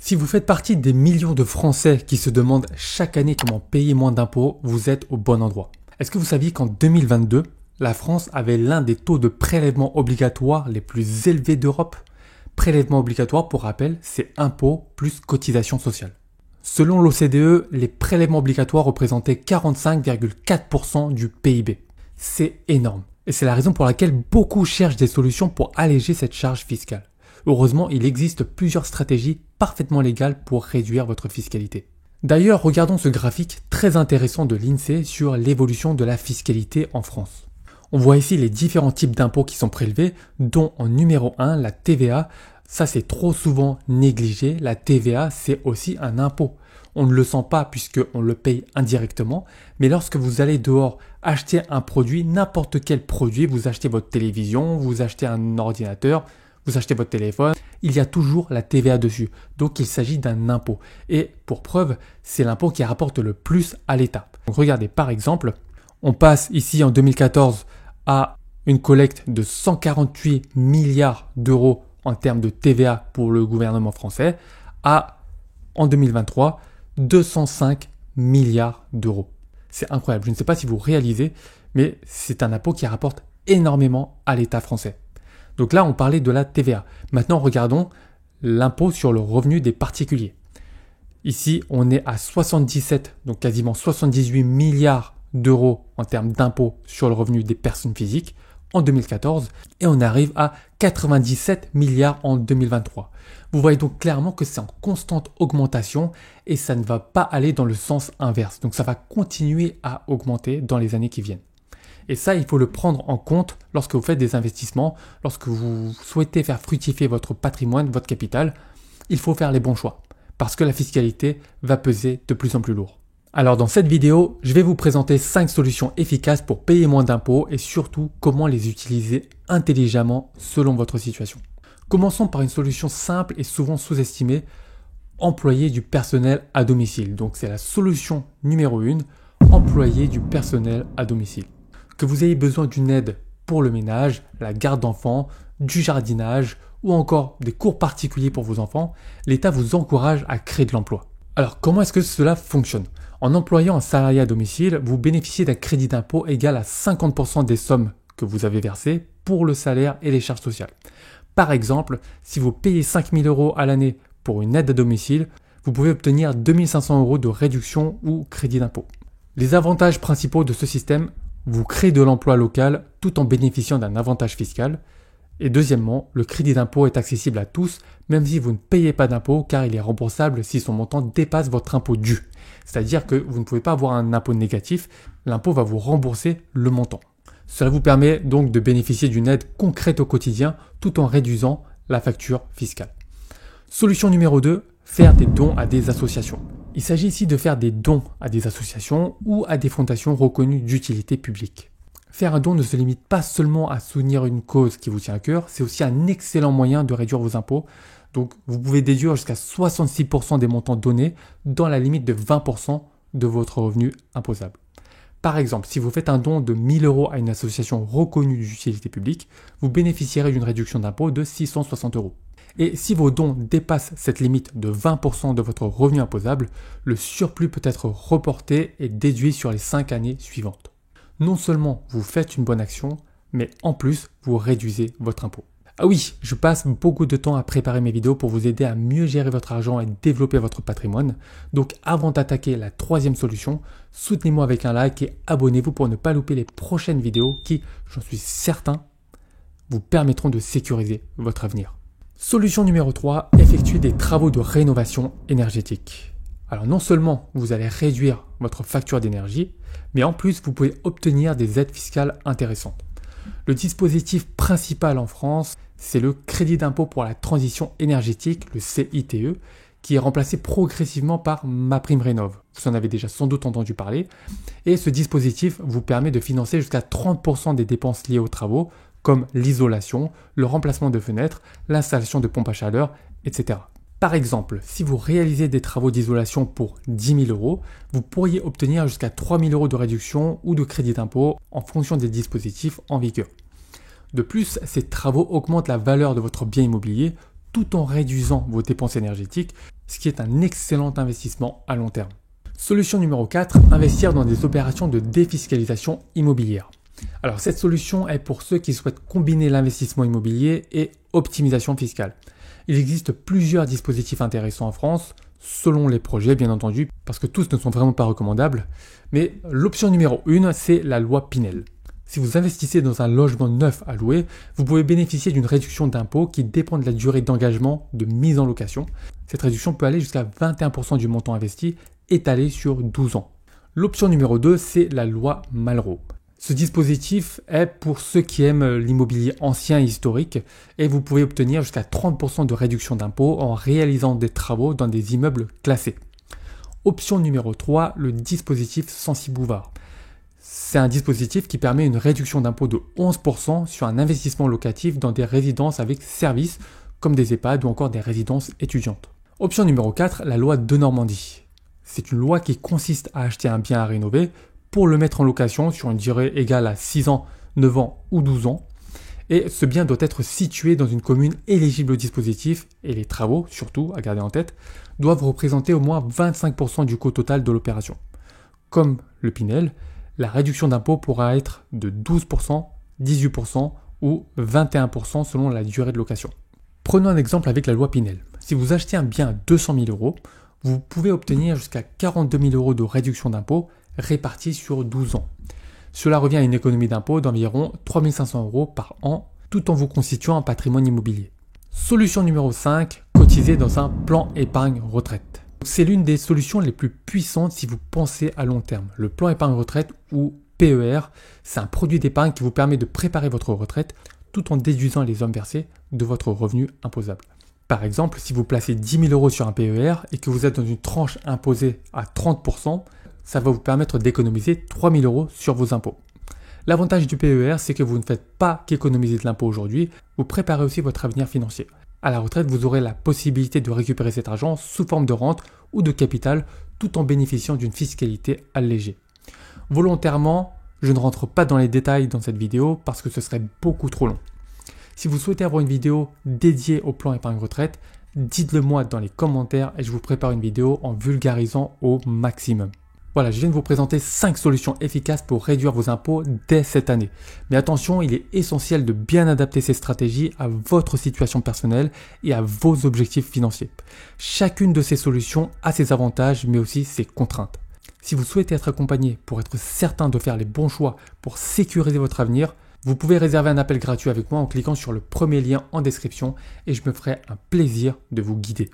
Si vous faites partie des millions de Français qui se demandent chaque année comment payer moins d'impôts, vous êtes au bon endroit. Est-ce que vous saviez qu'en 2022, la France avait l'un des taux de prélèvement obligatoire les plus élevés d'Europe? Prélèvement obligatoire, pour rappel, c'est impôt plus cotisation sociale. Selon l'OCDE, les prélèvements obligatoires représentaient 45,4% du PIB. C'est énorme. Et c'est la raison pour laquelle beaucoup cherchent des solutions pour alléger cette charge fiscale. Heureusement, il existe plusieurs stratégies parfaitement légales pour réduire votre fiscalité. D'ailleurs, regardons ce graphique très intéressant de l'INSEE sur l'évolution de la fiscalité en France. On voit ici les différents types d'impôts qui sont prélevés, dont en numéro 1, la TVA. Ça, c'est trop souvent négligé. La TVA, c'est aussi un impôt. On ne le sent pas puisqu'on le paye indirectement, mais lorsque vous allez dehors acheter un produit, n'importe quel produit, vous achetez votre télévision, vous achetez un ordinateur, vous achetez votre téléphone, il y a toujours la TVA dessus. Donc il s'agit d'un impôt. Et pour preuve, c'est l'impôt qui rapporte le plus à l'État. Donc regardez, par exemple, on passe ici en 2014 à une collecte de 148 milliards d'euros en termes de TVA pour le gouvernement français, à en 2023, 205 milliards d'euros. C'est incroyable. Je ne sais pas si vous réalisez, mais c'est un impôt qui rapporte énormément à l'État français. Donc là, on parlait de la TVA. Maintenant, regardons l'impôt sur le revenu des particuliers. Ici, on est à 77, donc quasiment 78 milliards d'euros en termes d'impôt sur le revenu des personnes physiques en 2014 et on arrive à 97 milliards en 2023. Vous voyez donc clairement que c'est en constante augmentation et ça ne va pas aller dans le sens inverse. Donc ça va continuer à augmenter dans les années qui viennent. Et ça, il faut le prendre en compte lorsque vous faites des investissements, lorsque vous souhaitez faire fructifier votre patrimoine, votre capital. Il faut faire les bons choix parce que la fiscalité va peser de plus en plus lourd. Alors dans cette vidéo, je vais vous présenter 5 solutions efficaces pour payer moins d'impôts et surtout comment les utiliser intelligemment selon votre situation. Commençons par une solution simple et souvent sous-estimée, employer du personnel à domicile. Donc c'est la solution numéro 1, employer du personnel à domicile. Que vous ayez besoin d'une aide pour le ménage, la garde d'enfants, du jardinage ou encore des cours particuliers pour vos enfants, l'État vous encourage à créer de l'emploi. Alors comment est-ce que cela fonctionne? En employant un salarié à domicile, vous bénéficiez d'un crédit d'impôt égal à 50% des sommes que vous avez versées pour le salaire et les charges sociales. Par exemple, si vous payez 5 000 € à l'année pour une aide à domicile, vous pouvez obtenir 2 500 € de réduction ou crédit d'impôt. Les avantages principaux de ce système, vous créez de l'emploi local tout en bénéficiant d'un avantage fiscal. Et deuxièmement, le crédit d'impôt est accessible à tous, même si vous ne payez pas d'impôt, car il est remboursable si son montant dépasse votre impôt dû. C'est-à-dire que vous ne pouvez pas avoir un impôt négatif, l'impôt va vous rembourser le montant. Cela vous permet donc de bénéficier d'une aide concrète au quotidien, tout en réduisant la facture fiscale. Solution numéro 2, faire des dons à des associations. Il s'agit ici de faire des dons à des associations ou à des fondations reconnues d'utilité publique. Faire un don ne se limite pas seulement à soutenir une cause qui vous tient à cœur, c'est aussi un excellent moyen de réduire vos impôts. Donc vous pouvez déduire jusqu'à 66% des montants donnés dans la limite de 20% de votre revenu imposable. Par exemple, si vous faites un don de 1 000 € à une association reconnue d'utilité publique, vous bénéficierez d'une réduction d'impôt de 660 €. Et si vos dons dépassent cette limite de 20% de votre revenu imposable, le surplus peut être reporté et déduit sur les 5 années suivantes. Non seulement vous faites une bonne action, mais en plus, vous réduisez votre impôt. Ah oui, je passe beaucoup de temps à préparer mes vidéos pour vous aider à mieux gérer votre argent et développer votre patrimoine. Donc avant d'attaquer la 3e solution, soutenez-moi avec un like et abonnez-vous pour ne pas louper les prochaines vidéos qui, j'en suis certain, vous permettront de sécuriser votre avenir. Solution numéro 3, effectuer des travaux de rénovation énergétique. Alors non seulement vous allez réduire votre facture d'énergie, mais en plus vous pouvez obtenir des aides fiscales intéressantes. Le dispositif principal en France, c'est le crédit d'impôt pour la transition énergétique, le CITE, qui est remplacé progressivement par MaPrimeRénov'. Vous en avez déjà sans doute entendu parler. Et ce dispositif vous permet de financer jusqu'à 30% des dépenses liées aux travaux, comme l'isolation, le remplacement de fenêtres, l'installation de pompes à chaleur, etc. Par exemple, si vous réalisez des travaux d'isolation pour 10 000 €, vous pourriez obtenir jusqu'à 3 000 € de réduction ou de crédit d'impôt en fonction des dispositifs en vigueur. De plus, ces travaux augmentent la valeur de votre bien immobilier tout en réduisant vos dépenses énergétiques, ce qui est un excellent investissement à long terme. Solution numéro 4, investir dans des opérations de défiscalisation immobilière. Alors cette solution est pour ceux qui souhaitent combiner l'investissement immobilier et optimisation fiscale. Il existe plusieurs dispositifs intéressants en France, selon les projets bien entendu, parce que tous ne sont vraiment pas recommandables. Mais l'option numéro 1, c'est la loi Pinel. Si vous investissez dans un logement neuf à louer, vous pouvez bénéficier d'une réduction d'impôt qui dépend de la durée d'engagement de mise en location. Cette réduction peut aller jusqu'à 21% du montant investi, étalé sur 12 ans. L'option numéro 2, c'est la loi Malraux. Ce dispositif est pour ceux qui aiment l'immobilier ancien et historique et vous pouvez obtenir jusqu'à 30% de réduction d'impôt en réalisant des travaux dans des immeubles classés. Option numéro 3, le dispositif Censi-Bouvard. C'est un dispositif qui permet une réduction d'impôt de 11% sur un investissement locatif dans des résidences avec services comme des EHPAD ou encore des résidences étudiantes. Option numéro 4, la loi Denormandie. C'est une loi qui consiste à acheter un bien à rénover pour le mettre en location sur une durée égale à 6 ans, 9 ans ou 12 ans. Et ce bien doit être situé dans une commune éligible au dispositif et les travaux, surtout à garder en tête, doivent représenter au moins 25% du coût total de l'opération. Comme le Pinel, la réduction d'impôt pourra être de 12%, 18% ou 21% selon la durée de location. Prenons un exemple avec la loi Pinel. Si vous achetez un bien à 200 000 euros, vous pouvez obtenir jusqu'à 42 000 euros de réduction d'impôt répartis sur 12 ans. Cela revient à une économie d'impôt d'environ 3 500 euros par an, tout en vous constituant un patrimoine immobilier. Solution numéro 5, cotiser dans un plan épargne retraite. C'est l'une des solutions les plus puissantes si vous pensez à long terme. Le plan épargne retraite ou PER, c'est un produit d'épargne qui vous permet de préparer votre retraite tout en déduisant les sommes versées de votre revenu imposable. Par exemple, si vous placez 10 000 euros sur un PER et que vous êtes dans une tranche imposée à 30%, ça va vous permettre d'économiser 3 000 euros sur vos impôts. L'avantage du PER, c'est que vous ne faites pas qu'économiser de l'impôt aujourd'hui, vous préparez aussi votre avenir financier. À la retraite, vous aurez la possibilité de récupérer cet argent sous forme de rente ou de capital tout en bénéficiant d'une fiscalité allégée. Volontairement, je ne rentre pas dans les détails dans cette vidéo parce que ce serait beaucoup trop long. Si vous souhaitez avoir une vidéo dédiée au plan épargne retraite, dites-le moi dans les commentaires et je vous prépare une vidéo en vulgarisant au maximum. Voilà, je viens de vous présenter 5 solutions efficaces pour réduire vos impôts dès cette année. Mais attention, il est essentiel de bien adapter ces stratégies à votre situation personnelle et à vos objectifs financiers. Chacune de ces solutions a ses avantages mais aussi ses contraintes. Si vous souhaitez être accompagné pour être certain de faire les bons choix pour sécuriser votre avenir, vous pouvez réserver un appel gratuit avec moi en cliquant sur le premier lien en description et je me ferai un plaisir de vous guider.